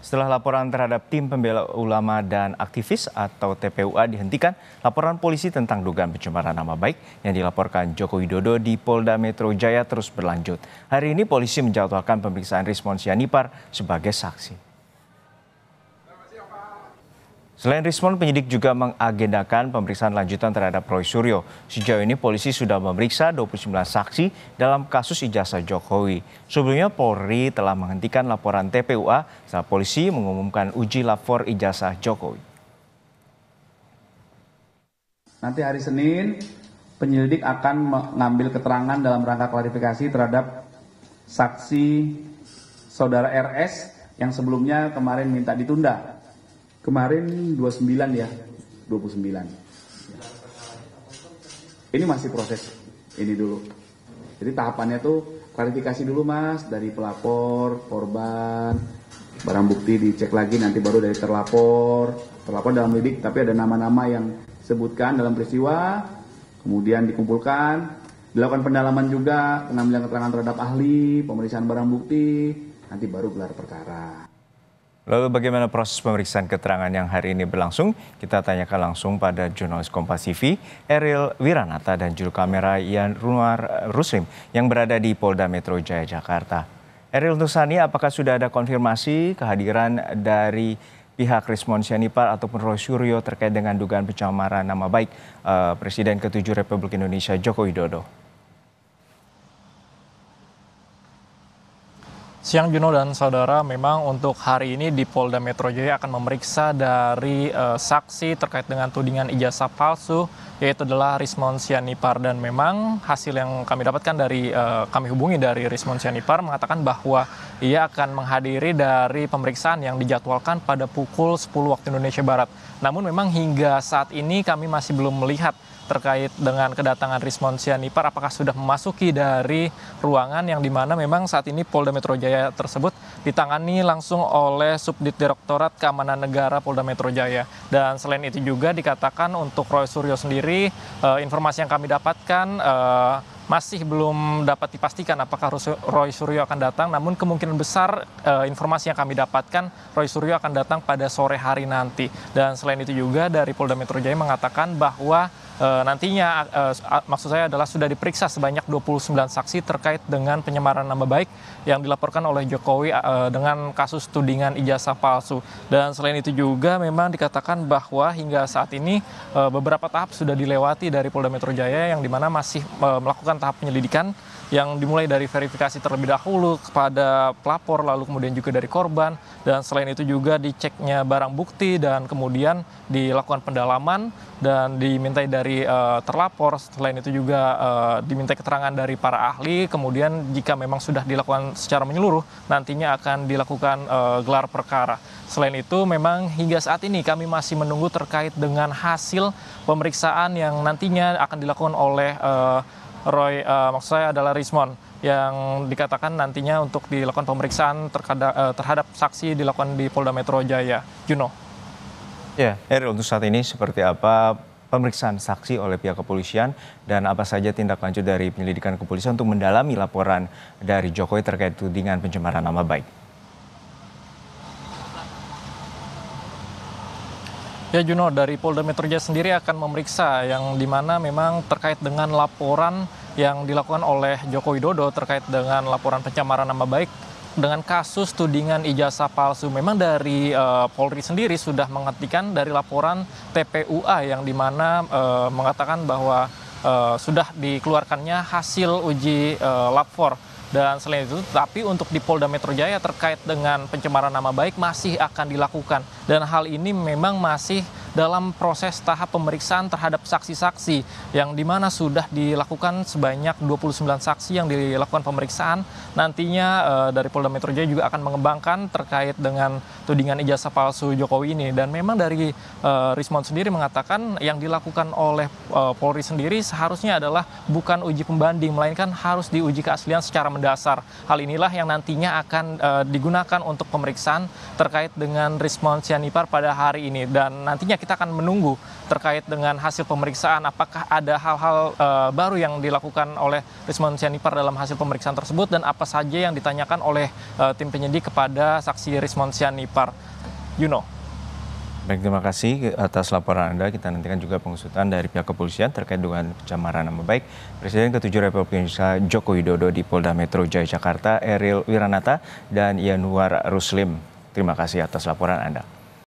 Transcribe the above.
Setelah laporan terhadap tim pembela ulama dan aktivis atau TPUA dihentikan, laporan polisi tentang dugaan pencemaran nama baik yang dilaporkan Joko Widodo di Polda Metro Jaya terus berlanjut. Hari ini polisi menjadwalkan pemeriksaan Rismon Sianipar sebagai saksi. Selain Rismon, penyidik juga mengagendakan pemeriksaan lanjutan terhadap Roy Suryo. Sejauh ini polisi sudah memeriksa 29 saksi dalam kasus ijazah Jokowi. Sebelumnya Polri telah menghentikan laporan TPUA saat polisi mengumumkan uji lapor ijazah Jokowi. Nanti hari Senin, penyelidik akan mengambil keterangan dalam rangka klarifikasi terhadap saksi saudara RS yang sebelumnya kemarin minta ditunda. Kemarin 29 ya, 29. Ini masih proses ini dulu. Jadi tahapannya tuh klarifikasi dulu Mas, dari pelapor, korban, barang bukti dicek lagi, nanti baru dari terlapor dalam lidik, tapi ada nama-nama yang disebutkan dalam peristiwa, kemudian dikumpulkan, dilakukan pendalaman juga, pengambilan keterangan terhadap ahli, pemeriksaan barang bukti, nanti baru gelar perkara. Lalu bagaimana proses pemeriksaan keterangan yang hari ini berlangsung? Kita tanyakan langsung pada jurnalis Kompas TV, Eril Wiranata dan juru kamera Ian Runar Ruslim yang berada di Polda Metro Jaya, Jakarta. Eril, untuk saat ini apakah sudah ada konfirmasi kehadiran dari pihak Rismon Sianipar ataupun Roy Suryo terkait dengan dugaan pencemaran nama baik Presiden ke-7 Republik Indonesia Joko Widodo? Siang Juno dan saudara, memang untuk hari ini di Polda Metro Jaya akan memeriksa dari saksi terkait dengan tudingan ijazah palsu, yaitu adalah Rismon Sianipar. Dan memang hasil yang kami dapatkan dari kami hubungi dari Rismon Sianipar mengatakan bahwa ia akan menghadiri dari pemeriksaan yang dijadwalkan pada pukul 10 waktu Indonesia Barat. Namun memang hingga saat ini kami masih belum melihat terkait dengan kedatangan Rismon Sianipar apakah sudah memasuki dari ruangan yang dimana memang saat ini Polda Metro Jaya tersebut ditangani langsung oleh Subdit Direktorat Keamanan Negara Polda Metro Jaya. Dan selain itu juga dikatakan untuk Roy Suryo sendiri, informasi yang kami dapatkan masih belum dapat dipastikan apakah Roy Suryo akan datang, namun kemungkinan besar informasi yang kami dapatkan Roy Suryo akan datang pada sore hari nanti. Dan selain itu juga dari Polda Metro Jaya mengatakan bahwa nantinya maksud saya adalah sudah diperiksa sebanyak 29 saksi terkait dengan penyemaran nama baik yang dilaporkan oleh Jokowi dengan kasus tudingan ijazah palsu. Dan selain itu juga memang dikatakan bahwa hingga saat ini beberapa tahap sudah dilewati dari Polda Metro Jaya yang dimana masih melakukan tahap penyelidikan yang dimulai dari verifikasi terlebih dahulu kepada pelapor, lalu kemudian juga dari korban, dan selain itu juga diceknya barang bukti dan kemudian dilakukan pendalaman dan dimintai dari terlapor. Selain itu juga dimintai keterangan dari para ahli, kemudian jika memang sudah dilakukan secara menyeluruh nantinya akan dilakukan gelar perkara. Selain itu memang hingga saat ini kami masih menunggu terkait dengan hasil pemeriksaan yang nantinya akan dilakukan oleh Roy, maksud saya adalah Rismon, yang dikatakan nantinya untuk dilakukan pemeriksaan terhadap saksi dilakukan di Polda Metro Jaya. Juno. Ya, Eril, untuk saat ini seperti apa pemeriksaan saksi oleh pihak kepolisian dan apa saja tindak lanjut dari penyelidikan kepolisian untuk mendalami laporan dari Jokowi terkait tudingan pencemaran nama baik? Ya Juno, dari Polda Metro Jaya sendiri akan memeriksa yang dimana memang terkait dengan laporan yang dilakukan oleh Joko Widodo terkait dengan laporan pencemaran nama baik dengan kasus tudingan ijazah palsu. Memang dari Polri sendiri sudah menghentikan dari laporan TPUA yang dimana mengatakan bahwa sudah dikeluarkannya hasil uji lapor. Dan selain itu, tapi untuk di Polda Metro Jaya terkait dengan pencemaran nama baik masih akan dilakukan. Dan hal ini memang masih dalam proses tahap pemeriksaan terhadap saksi-saksi yang dimana sudah dilakukan sebanyak 29 saksi yang dilakukan pemeriksaan. Nantinya dari Polda Metro Jaya juga akan mengembangkan terkait dengan tudingan ijazah palsu Jokowi ini. Dan memang dari Rismon sendiri mengatakan yang dilakukan oleh Polri sendiri seharusnya adalah bukan uji pembanding, melainkan harus diuji keaslian secara mendasar. Hal inilah yang nantinya akan digunakan untuk pemeriksaan terkait dengan Rismon Sianipar pada hari ini. Dan nantinya kita kita akan menunggu terkait dengan hasil pemeriksaan apakah ada hal-hal baru yang dilakukan oleh Rismond Sianipar dalam hasil pemeriksaan tersebut dan apa saja yang ditanyakan oleh tim penyidik kepada saksi Rismond Sianipar. Yuno. Baik, terima kasih atas laporan Anda. Kita nantikan juga pengusutan dari pihak kepolisian terkait dengan pencemaran nama baik Presiden ke-7 Republik Indonesia Joko Widodo di Polda Metro Jaya Jakarta, Eril Wiranata dan Yanuar Ruslim. Terima kasih atas laporan Anda.